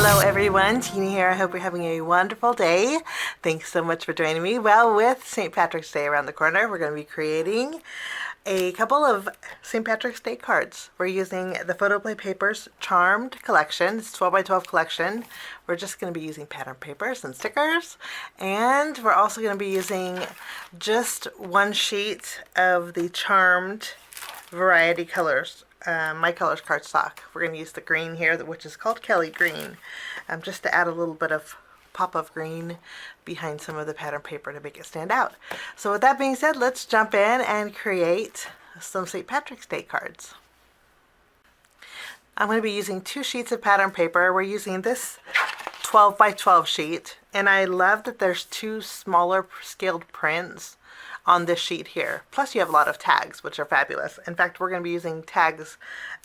Hello everyone, Tina here. I hope you're having a wonderful day. Thanks so much for joining me. Well, with St. Patrick's Day around the corner, we're going to be creating a couple of St. Patrick's Day cards. We're using the Photoplay Paper's Charmed collection. It's 12 by 12 collection. We're just going to be using pattern papers and stickers. And we're also going to be using just one sheet of the Charmed variety colors. My color's Cardstock. We're going to use the green here, which is called Kelly Green, just to add a little bit of pop of green behind some of the pattern paper to make it stand out. So with that being said, let's jump in and create some St. Patrick's Day cards. I'm going to be using 2 sheets of pattern paper. We're using this 12 by 12 sheet, and I love that there's 2 smaller scaled prints on this sheet here. Plus you have a lot of tags, which are fabulous. In fact, we're going to be using tags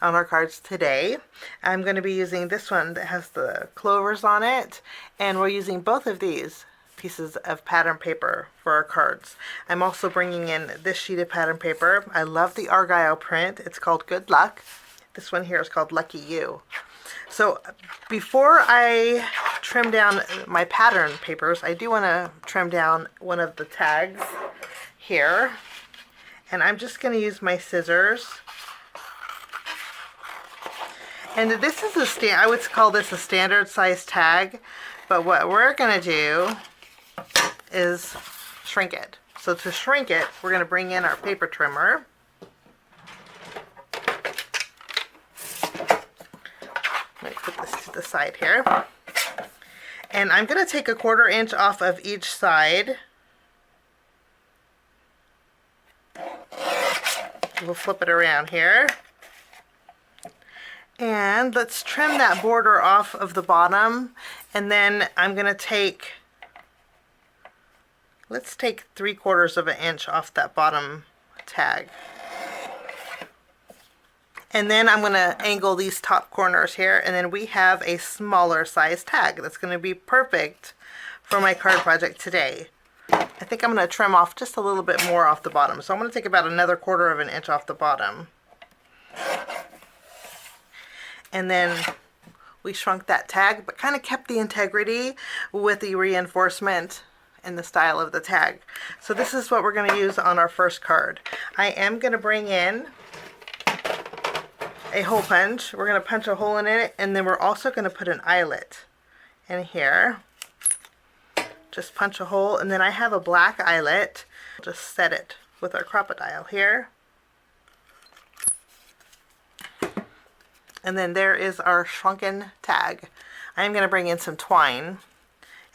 on our cards today. I'm going to be using this one that has the clovers on it, and we're using both of these pieces of pattern paper for our cards. I'm also bringing in this sheet of pattern paper. I love the Argyle print. It's called Good Luck. This one here is called Lucky You. So before I trim down my pattern papers, I do want to trim down one of the tags here, and I'm just going to use my scissors. And this is I would call this a standard size tag, but what we're going to do is shrink it. So to shrink it, we're going to bring in our paper trimmer. Let me put this to the side here. And I'm going to take a 1/4 inch off of each side. We'll flip it around here. And let's trim that border off of the bottom. And then I'm going to take, let's take 3/4 of an inch off that bottom tag. And then I'm going to angle these top corners here, and then we have a smaller size tag that's going to be perfect for my card project today. I think I'm going to trim off just a little bit more off the bottom. So I'm going to take about another 1/4 of an inch off the bottom. And then we shrunk that tag, but kind of kept the integrity with the reinforcement and the style of the tag. So this is what we're going to use on our first card. I am going to bring in a hole punch. We're going to punch a hole in it, and then we're also going to put an eyelet in here. Just punch a hole, and then I have a black eyelet. Just set it with our Crop-A-Dile here. And then there is our shrunken tag. I'm going to bring in some twine,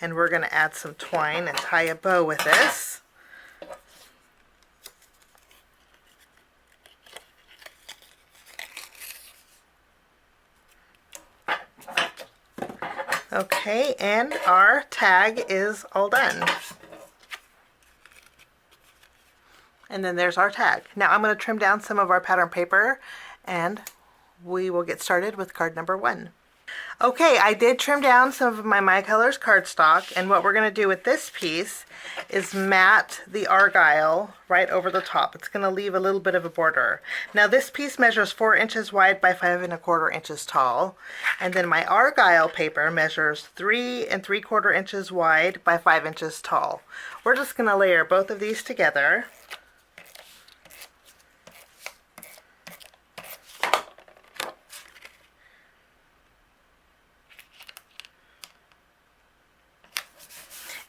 and we're going to add some twine and tie a bow with this. Okay, and our tag is all done. And then there's our tag. Now I'm going to trim down some of our pattern paper, and we will get started with card number 1. Okay, I did trim down some of my colors cardstock, and what we're going to do with this piece is mat the Argyle right over the top. It's going to leave a little bit of a border. Now this piece measures 4 inches wide by 5 1/4 inches tall, and then my Argyle paper measures 3 3/4 inches wide by 5 inches tall. We're just going to layer both of these together.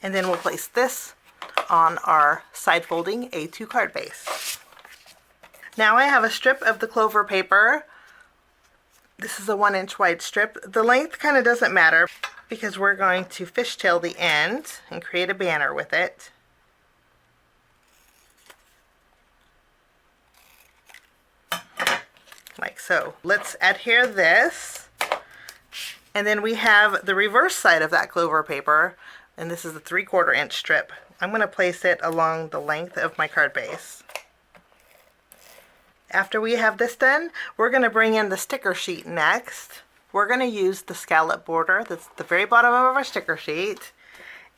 And then we'll place this on our side folding A2 card base. Now I have a strip of the clover paper. This is a 1 inch wide strip. The length kind of doesn't matter because we're going to fishtail the end and create a banner with it. Like so. Let's adhere this. And then we have the reverse side of that clover paper. And this is a 3/4 inch strip. I'm going to place it along the length of my card base. After we have this done, we're going to bring in the sticker sheet next. We're going to use the scallop border that's at the very bottom of our sticker sheet.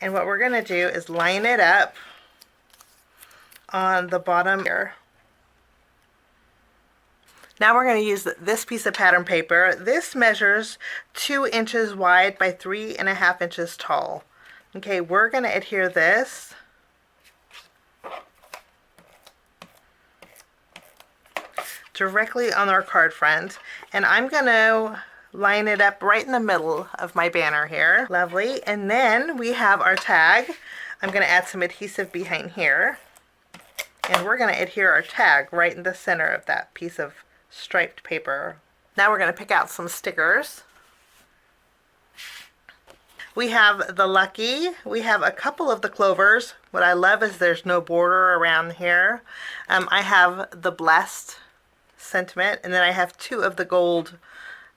And what we're going to do is line it up on the bottom here. Now we're going to use this piece of pattern paper. This measures 2 inches wide by 3.5 inches tall. Okay, we're going to adhere this directly on our card front, and I'm going to line it up right in the middle of my banner here. Lovely. And then we have our tag. I'm going to add some adhesive behind here, and we're going to adhere our tag right in the center of that piece of striped paper. Now we're going to pick out some stickers. We have the Lucky. We have a couple of the Clovers. What I love is there's no border around here. I have the Blessed Sentiment, and then I have 2 of the gold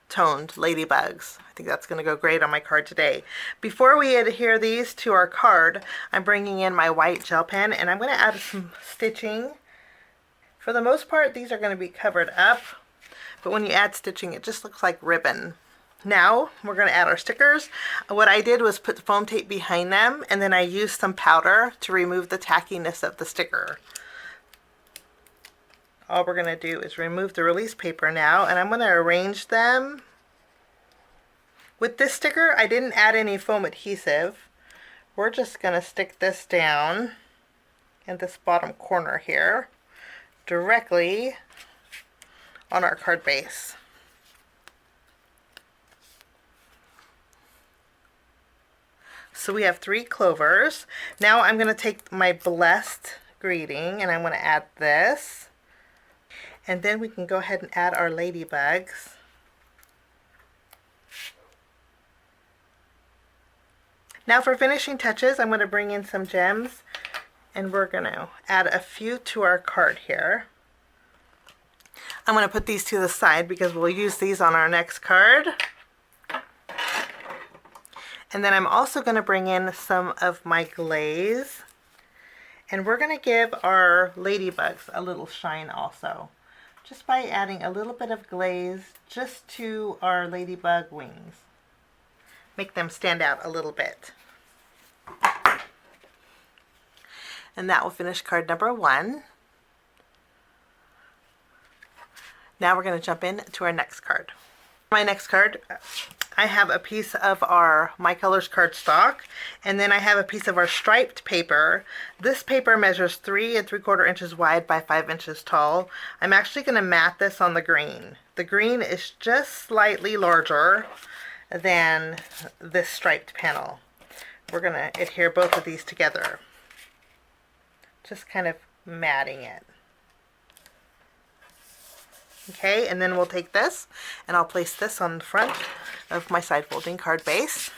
toned ladybugs. I think that's going to go great on my card today. Before we adhere these to our card, I'm bringing in my white gel pen, and I'm going to add some stitching. For the most part, these are going to be covered up, but when you add stitching, it just looks like ribbon. Now we're going to add our stickers. What I did was put foam tape behind them, and then I used some powder to remove the tackiness of the sticker. All we're going to do is remove the release paper now, and I'm going to arrange them. With this sticker, I didn't add any foam adhesive. We're just going to stick this down in this bottom corner here, directly on our card base. So we have 3 clovers. Now I'm going to take my Blessed greeting, and I'm going to add this. And then we can go ahead and add our ladybugs. Now for finishing touches, I'm going to bring in some gems, and we're going to add a few to our card here. I'm going to put these to the side because we'll use these on our next card. And then I'm also going to bring in some of my glaze, and we're going to give our ladybugs a little shine also, just by adding a little bit of glaze just to our ladybug wings. Make them stand out a little bit. And that will finish card number 1. Now we're going to jump in to our next card. My next card, I have a piece of our My Colors cardstock, and then I have a piece of our striped paper. This paper measures 3 3/4 inches wide by 5 inches tall. I'm actually going to mat this on the green. The green is just slightly larger than this striped panel. We're going to adhere both of these together, just kind of matting it. Okay, and then we'll take this and I'll place this on the front of my side folding card base.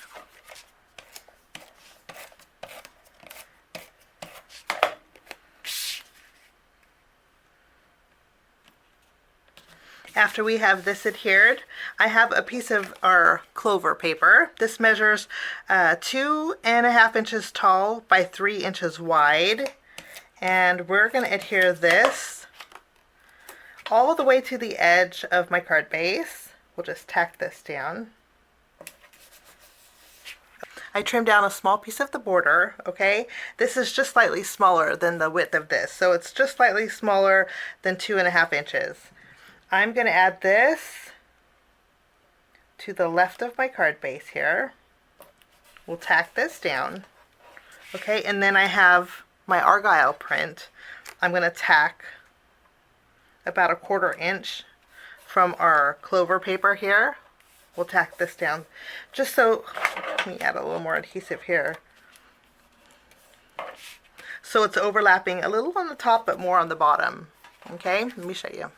After we have this adhered, I have a piece of our clover paper. This measures 2.5 inches tall by 3 inches wide, and we're going to adhere this all the way to the edge of my card base. We'll just tack this down. I trimmed down a small piece of the border, okay? This is just slightly smaller than the width of this, so it's just slightly smaller than 2.5 inches. I'm going to add this to the left of my card base here. We'll tack this down, okay? And then I have my Argyle print. I'm going to tack about 1/4 inch from our clover paper here. We'll tack this down just so, let me add a little more adhesive here, so it's overlapping a little on the top but more on the bottom. Okay, let me show you.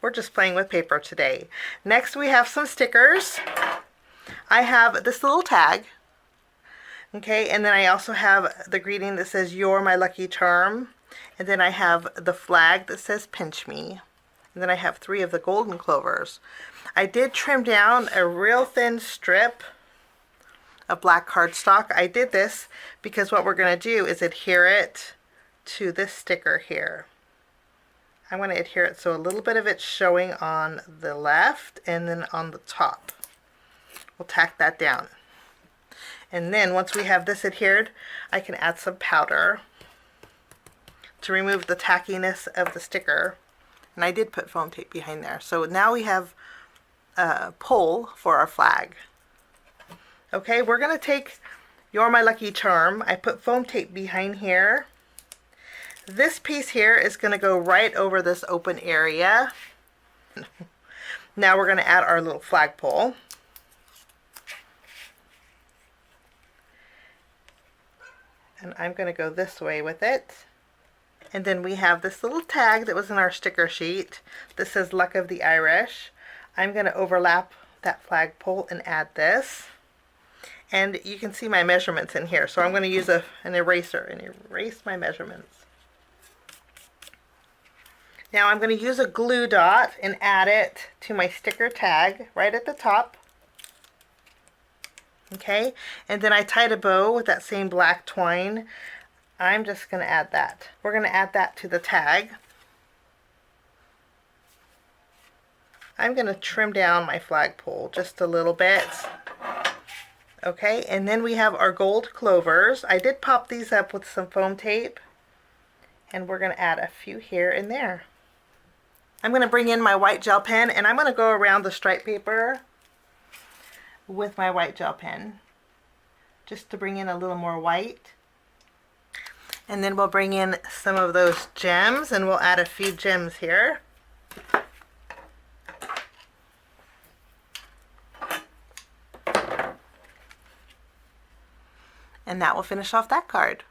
We're just playing with paper today. Next we have some stickers. I have this little tag, okay, and then I also have the greeting that says "You're my lucky charm." And then I have the flag that says "Pinch me." And then I have 3 of the golden clovers. I did trim down a real thin strip of black cardstock. I did this because what we're going to do is adhere it to this sticker here. I'm going to adhere it so a little bit of it's showing on the left and then on the top. We'll tack that down. And then once we have this adhered, I can add some powder to remove the tackiness of the sticker, And I did put foam tape behind there. So now we have a pole for our flag. Okay, we're going to take You're My Lucky Charm. I put foam tape behind here. This piece here is going to go right over this open area. Now we're going to add our little flagpole. And I'm going to go this way with it. And then we have this little tag that was in our sticker sheet. This says Luck of the Irish. I'm going to overlap that flagpole and add this. And you can see my measurements in here. So I'm going to use an eraser and erase my measurements. Now I'm going to use a glue dot and add it to my sticker tag right at the top. Okay, and then I tied a bow with that same black twine. I'm just going to add that. We're going to add that to the tag. I'm going to trim down my flagpole just a little bit. Okay, and then we have our gold clovers. I did pop these up with some foam tape. And we're going to add a few here and there. I'm going to bring in my white gel pen and I'm going to go around the stripe paper with my white gel pen just to bring in a little more white. And then we'll bring in some of those gems and we'll add a few gems here. And that will finish off that card.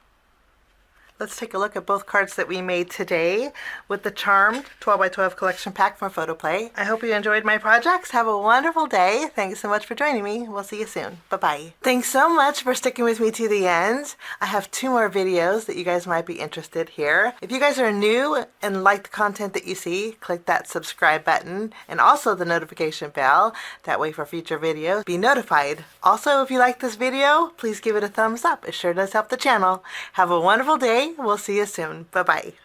Let's take a look at both cards that we made today with the Charmed 12x12 collection pack from Photoplay. I hope you enjoyed my projects. Have a wonderful day. Thanks so much for joining me. We'll see you soon. Bye-bye. Thanks so much for sticking with me to the end. I have 2 more videos that you guys might be interested here. If you guys are new and like the content that you see, click that subscribe button and also the notification bell. That way for future videos, be notified. Also, if you like this video, please give it a thumbs up. It sure does help the channel. Have a wonderful day. We'll see you soon. Bye-bye.